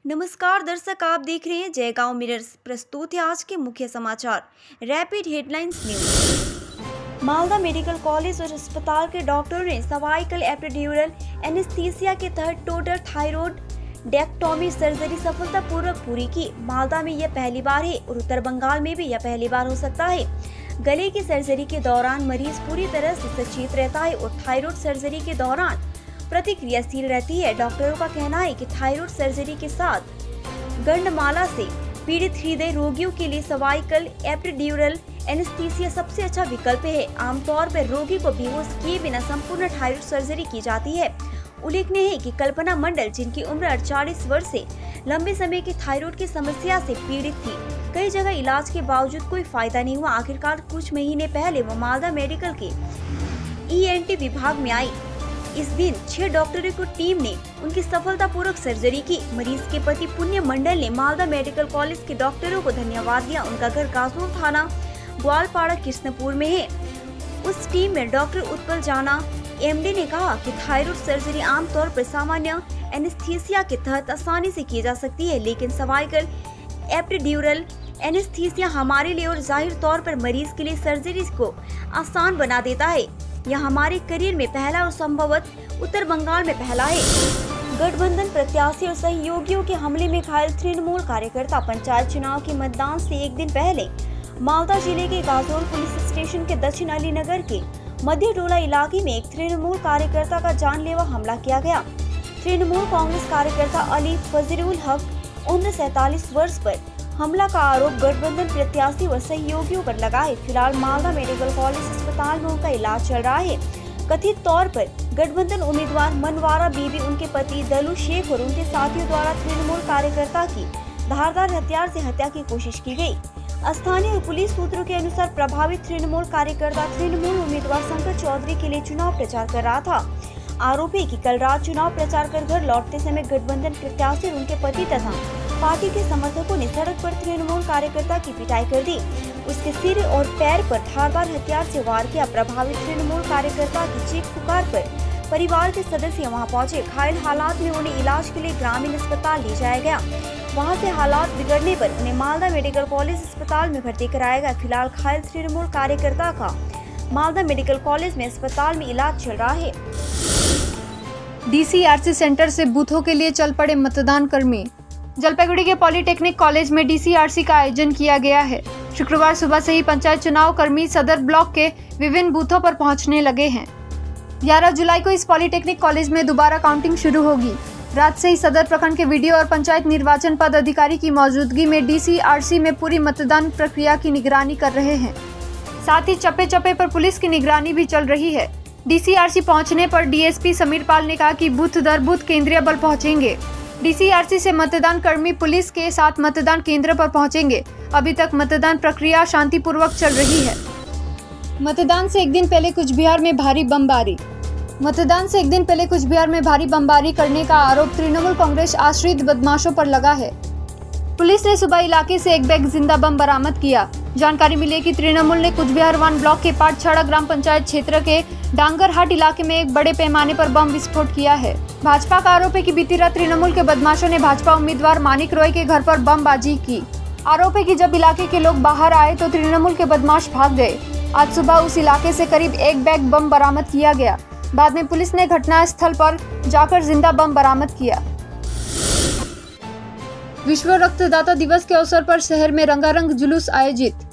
नमस्कार दर्शक, आप देख रहे हैं जयगांव मिरर्स। प्रस्तुत है आज के मुख्य समाचार। Rapid headlines news. Malda medical college और अस्पताल के डॉक्टरों ने सर्वाइकल एपिड्यूरल एनेस्थीसिया के तहत टोटल थायराइड डेक्टोमी सर्जरी सफलतापूर्वक पूरी की। मालदा में यह पहली बार है और उत्तर बंगाल में भी यह पहली बार हो सकता है। गले की सर्जरी के दौरान मरीज पूरी तरह से सचेत रहता है और थायराइड सर्जरी के दौरान प्रतिक्रियाशील रहती है। डॉक्टरों का कहना है कि थायराइड सर्जरी के साथ गंडमाला से पीड़ित हृदय रोगियों के लिए सर्वाइकल एपिड्यूरल एनेस्थीसिया सबसे अच्छा विकल्प है। आमतौर पर रोगी को बेहोश किए बिना संपूर्ण थायराइड सर्जरी की जाती है। उल्लेखनीय है कि कल्पना मंडल, जिनकी उम्र 48 वर्ष से लंबे समय की थायराइड की समस्या से पीड़ित थी, कई जगह इलाज के बावजूद कोई फायदा नहीं हुआ। आखिरकार कुछ महीने पहले वो मालदा मेडिकल के ENT विभाग में आई। इस दिन 6 डॉक्टरों की टीम ने उनकी सफलतापूर्वक सर्जरी की। मरीज के पति पुण्य मंडल ने मालदा मेडिकल कॉलेज के डॉक्टरों को धन्यवाद दिया। उनका घर गाजोल थाना ग्वालपाड़ा कृष्णपुर में है। उस टीम में डॉक्टर उत्पल जाना MD ने कहा कि थायराइड सर्जरी आमतौर पर सामान्य एनेस्थीसिया के तहत आसानी से की जा सकती है, लेकिन सर्वाइकल एपिड्यूरल एनेस्थीसिया हमारे लिए और जाहिर तौर पर मरीज के लिए सर्जरी को आसान बना देता है। यह हमारे करियर में पहला और संभवतः उत्तर बंगाल में पहला है। गठबंधन प्रत्याशी और सहयोगियों के हमले में घायल तृणमूल कार्यकर्ता। पंचायत चुनाव के मतदान से एक दिन पहले मालदा जिले के गाजोल पुलिस स्टेशन के दक्षिण अलीनगर के मध्य टोला इलाके में एक तृणमूल कार्यकर्ता का जानलेवा हमला किया गया। तृणमूल कांग्रेस कार्यकर्ता अली फजरुल हक उम्र 47 वर्ष पर हमला का आरोप गठबंधन प्रत्याशी व सहयोगियों पर लगा है। फिलहाल मालदा मेडिकल कॉलेज अस्पताल में उनका इलाज चल रहा है। कथित तौर पर गठबंधन उम्मीदवार मनवारा बीबी, उनके पति दलू शेख और उनके साथियों द्वारा तृणमूल कार्यकर्ता की धारदार हथियार से हत्या की कोशिश की गई। स्थानीय पुलिस सूत्रों के अनुसार प्रभावित तृणमूल कार्यकर्ता तृणमूल उम्मीदवार शंकर चौधरी के लिए चुनाव प्रचार कर रहा था। आरोप है कि कल रात चुनाव प्रचार कर घर लौटते समय गठबंधन प्रत्याशी और उनके पति तथा पार्टी के समर्थकों ने सड़क पर तृणमूल कार्यकर्ता की पिटाई कर दी। उसके सिर और पैर पर धारदार हथियार से वार किया। प्रभावित तृणमूल कार्यकर्ता की चीख पुकार पर परिवार के सदस्य वहां पहुंचे। घायल हालात में उन्हें इलाज के लिए ग्रामीण अस्पताल ले जाया गया। वहां से हालात बिगड़ने पर उन्हें मालदा मेडिकल कॉलेज अस्पताल में भर्ती कराया गया। फिलहाल घायल तृणमूल कार्यकर्ता का मालदा मेडिकल कॉलेज में अस्पताल में इलाज चल रहा है। DCRC सेंटर से बूथों के लिए चल पड़े मतदान कर्मी। जलपाईगुड़ी के पॉलिटेक्निक कॉलेज में DCRC का आयोजन किया गया है। शुक्रवार सुबह से ही पंचायत चुनाव कर्मी सदर ब्लॉक के विभिन्न बूथों पर पहुंचने लगे हैं। 11 जुलाई को इस पॉलिटेक्निक कॉलेज में दोबारा काउंटिंग शुरू होगी। रात से ही सदर प्रखंड के वीडियो और पंचायत निर्वाचन पद अधिकारी की मौजूदगी में DCRC में पूरी मतदान प्रक्रिया की निगरानी कर रहे हैं। साथ ही चप्पे चप्पे पर पुलिस की निगरानी भी चल रही है। DCRC पहुंचने पर DSP समीर पाल ने कहा कि बूथ दर बूथ केंद्रीय बल पहुंचेंगे। DCRC से मतदान कर्मी पुलिस के साथ मतदान केंद्र पर पहुंचेंगे। अभी तक मतदान प्रक्रिया शांतिपूर्वक चल रही है। मतदान से एक दिन पहले कुछ बिहार में भारी बमबारी करने का आरोप तृणमूल कांग्रेस आश्रित बदमाशों पर लगा है। पुलिस ने सुबह इलाके से एक बैग जिंदा बम बरामद किया। जानकारी मिली कि तृणमूल ने कुछ बिहार 1 ब्लॉक के पाटछड़ा ग्राम पंचायत क्षेत्र के डांगरहाट इलाके में एक बड़े पैमाने पर बम विस्फोट किया है। भाजपा का आरोप है कि बीती रात तृणमूल के बदमाशों ने भाजपा उम्मीदवार मानिक रॉय के घर पर बमबाजी की। आरोप है कि जब इलाके के लोग बाहर आए तो तृणमूल के बदमाश भाग गए। आज सुबह उस इलाके से करीब एक बैग बम बरामद किया गया। बाद में पुलिस ने घटनास्थल पर जाकर जिंदा बम बरामद किया। विश्व रक्तदाता दिवस के अवसर पर शहर में रंगारंग जुलूस आयोजित।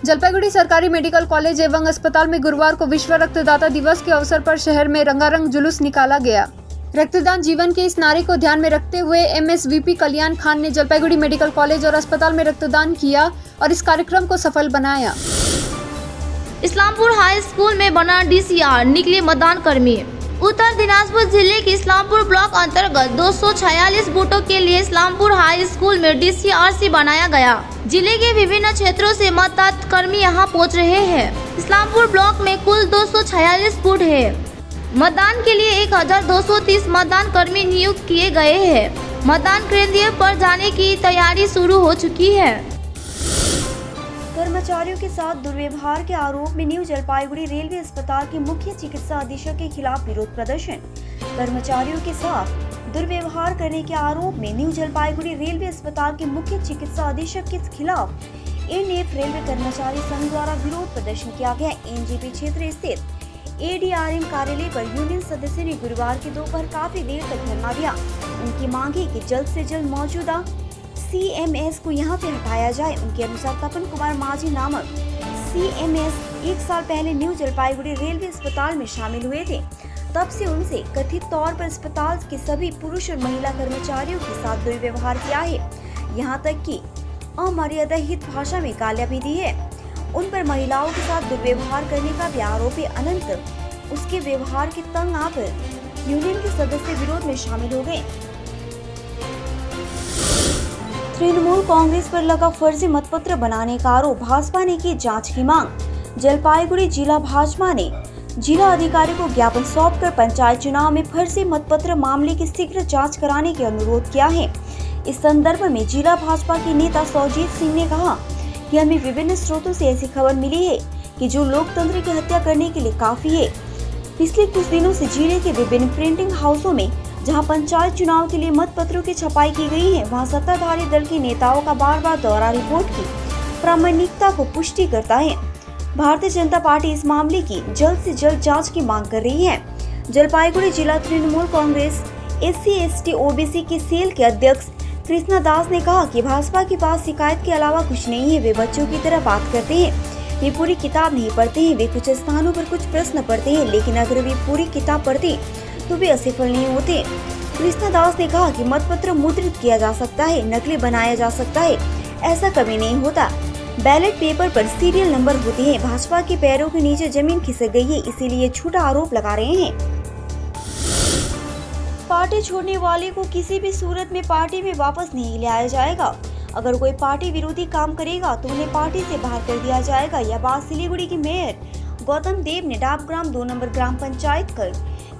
जलपाईगुड़ी सरकारी मेडिकल कॉलेज एवं अस्पताल में गुरुवार को विश्व रक्तदाता दिवस के अवसर पर शहर में रंगारंग जुलूस निकाला गया। रक्तदान जीवन के इस नारे को ध्यान में रखते हुए MSVP कल्याण खान ने जलपाईगुड़ी मेडिकल कॉलेज और अस्पताल में रक्तदान किया और इस कार्यक्रम को सफल बनाया। इस्लामपुर हाई स्कूल में बना DCR, निकले मतदान कर्मी। उत्तर दिनाजपुर जिले के इस्लामपुर ब्लॉक अंतर्गत 246 बूथों के लिए इस्लामपुर हाई स्कूल में DCRC बनाया गया। जिले के विभिन्न क्षेत्रों से मतदान कर्मी यहां पहुंच रहे हैं। इस्लामपुर ब्लॉक में कुल 246 बूथ है। मतदान के लिए 1230 मतदान कर्मी नियुक्त किए गए हैं। मतदान केंद्र पर जाने की तैयारी शुरू हो चुकी है। कर्मचारियों के साथ दुर्व्यवहार के आरोप में न्यू जलपाईगुड़ी रेलवे अस्पताल के मुख्य चिकित्सा अधीक्षक के खिलाफ विरोध प्रदर्शन। कर्मचारियों के साथ दुर्व्यवहार करने के आरोप में न्यू जलपाईगुड़ी रेलवे अस्पताल के मुख्य चिकित्सा अधीक्षक के खिलाफ एनएफ रेलवे कर्मचारी संघ द्वारा विरोध प्रदर्शन किया गया। एनजेपी क्षेत्र स्थित एडीआरएम कार्यालय पर यूनियन सदस्य ने गुरुवार की दोपहर काफी देर तक धरना दिया। उनकी मांग है कि जल्द से जल्द मौजूदा सीएमएस को यहां से हटाया जाए। उनके अनुसार तपन कुमार माझी नामक सीएमएस 1 साल पहले न्यू जलपाईगुड़ी रेलवे अस्पताल में शामिल हुए थे। तब से उनसे कथित तौर पर अस्पताल के सभी पुरुष और महिला कर्मचारियों के साथ दुर्व्यवहार किया है, यहां तक कि अमर्यादित भाषा में गालियां भी दी है। उन पर महिलाओं के साथ दुर्व्यवहार करने का भी आरोप है। अनंत उसके व्यवहार के तंग आकर यूनियन के सदस्य विरोध में शामिल हो गए। तृणमूल कांग्रेस पर लगा फर्जी मतपत्र बनाने का आरोप, भाजपा ने की जांच की मांग। जलपाईगुड़ी जिला भाजपा ने जिला अधिकारी को ज्ञापन सौंपकर पंचायत चुनाव में फर्जी मतपत्र मामले की शीघ्र जांच कराने का अनुरोध किया है। इस संदर्भ में जिला भाजपा के नेता सौजीत सिंह ने कहा कि हमें विभिन्न स्रोतों से ऐसी खबर मिली है कि जो लोकतंत्र की हत्या करने के लिए काफी है। पिछले कुछ दिनों से जिले के विभिन्न प्रिंटिंग हाउसों में जहां पंचायत चुनाव के लिए मतपत्रों की छपाई की गई है, वहां सत्ताधारी दल के नेताओं का बार बार दौरा रिपोर्ट की प्रामाणिकता को पुष्टि करता है। भारतीय जनता पार्टी इस मामले की जल्द से जल्द जांच की मांग कर रही है। जलपाईगुड़ी जिला तृणमूल कांग्रेस SC/ST OBC के सेल के अध्यक्ष कृष्णा दास ने कहा कि भाजपा के पास शिकायत के अलावा कुछ नहीं है। वे बच्चों की तरह बात करते हैं, वे पूरी किताब नहीं पढ़ते हैं। वे कुछ स्थानों पर कुछ प्रश्न पढ़ते हैं, लेकिन अगर वे पूरी किताब पढ़ते तो वे असफल नहीं होते। कृष्णा दास ने कहा कि मतपत्र मुद्रित किया जा सकता है, नकली बनाया जा सकता है, ऐसा कभी नहीं होता। बैलेट पेपर पर सीरियल नंबर होते हैं। भाजपा के पैरों के नीचे जमीन खिसक गई है, इसीलिए झूठा आरोप लगा रहे हैं। पार्टी छोड़ने वाले को किसी भी सूरत में पार्टी में वापस नहीं लाया जाएगा। अगर कोई पार्टी विरोधी काम करेगा तो उन्हें पार्टी से बाहर कर दिया जाएगा। यह बात सिलीगुड़ी के मेयर गौतम देव ने डाबग्राम 2 नंबर ग्राम पंचायत कर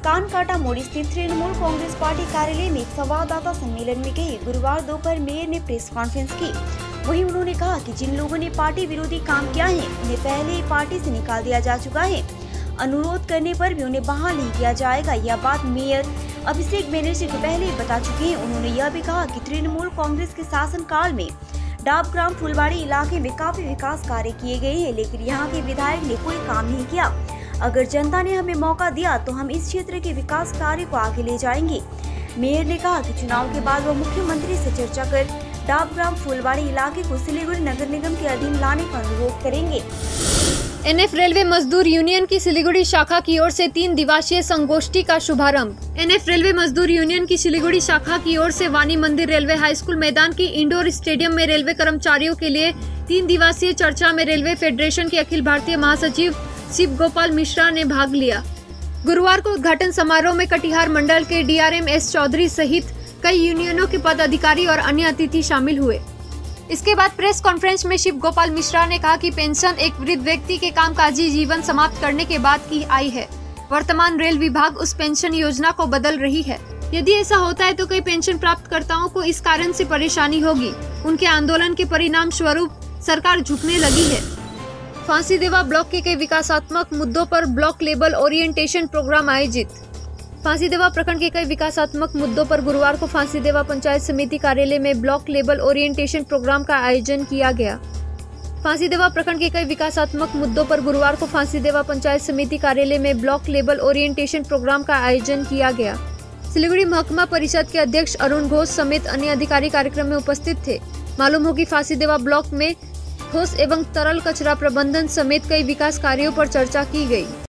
कानकाटा मोड़ स्थित तृणमूल कांग्रेस पार्टी कार्यालय में एक संवाददाता सम्मेलन में कही। गुरुवार दोपहर मेयर ने प्रेस कॉन्फ्रेंस की। वहीं उन्होंने कहा कि जिन लोगों ने पार्टी विरोधी काम किया है उन्हें पहले ही पार्टी से निकाल दिया जा चुका है। अनुरोध करने पर भी उन्हें बहाल नहीं किया जाएगा। यह बात मेयर अभिषेक बनर्जी को पहले ही बता चुके हैं। उन्होंने यह भी कहा कि तृणमूल कांग्रेस के शासनकाल में डाबग्राम फुलबाड़ी इलाके में काफी विकास कार्य किए गए हैं, लेकिन यहाँ के विधायक ने कोई काम नहीं किया। अगर जनता ने हमें मौका दिया तो हम इस क्षेत्र के विकास कार्य को आगे ले जाएंगे। मेयर ने कहा कि चुनाव के बाद वो मुख्यमंत्री से चर्चा कर डाबग्राम फुलबाड़ी इलाके को सिलीगुड़ी नगर निगम के अधीन लाने का अनुरोध करेंगे। एनएफ रेलवे मजदूर यूनियन की सिलीगुड़ी शाखा की ओर से 3 दिवसीय संगोष्ठी का शुभारंभ। एनएफ रेलवे मजदूर यूनियन की सिलीगुड़ी शाखा की ओर से वाणी मंदिर रेलवे हाई स्कूल मैदान की इंडोर स्टेडियम में रेलवे कर्मचारियों के लिए 3 दिवसीय चर्चा में रेलवे फेडरेशन के अखिल भारतीय महासचिव शिव गोपाल मिश्रा ने भाग लिया। गुरुवार को उद्घाटन समारोह में कटिहार मंडल के DRM S चौधरी सहित कई यूनियनों के पदाधिकारी और अन्य अतिथि शामिल हुए। इसके बाद प्रेस कॉन्फ्रेंस में शिव गोपाल मिश्रा ने कहा कि पेंशन एक वृद्ध व्यक्ति के कामकाजी जीवन समाप्त करने के बाद की आई है। वर्तमान रेल विभाग उस पेंशन योजना को बदल रही है। यदि ऐसा होता है तो कई पेंशन प्राप्तकर्ताओं को इस कारण से परेशानी होगी। उनके आंदोलन के परिणाम स्वरूप सरकार झुकने लगी है। फांसीदेवा ब्लॉक के कई विकासात्मक मुद्दों पर ब्लॉक लेवल ओरिएंटेशन प्रोग्राम आयोजित। फांसीदेवा प्रखंड के कई विकासात्मक मुद्दों पर गुरुवार को फांसीदेवा पंचायत समिति कार्यालय में ब्लॉक लेवल ओरिएंटेशन प्रोग्राम का आयोजन किया गया। फांसीदेवा प्रखंड के कई विकासात्मक मुद्दों पर गुरुवार को फांसीदेवा पंचायत समिति कार्यालय में ब्लॉक लेवल ओरिएंटेशन प्रोग्राम का आयोजन किया गया। सिलीगुड़ी महकमा परिषद के अध्यक्ष अरुण घोष समेत अन्य अधिकारी कार्यक्रम में उपस्थित थे। मालूम हो कि फांसीदेवा ब्लॉक में ठोस एवं तरल कचरा प्रबंधन समेत कई विकास कार्यों पर चर्चा की गई।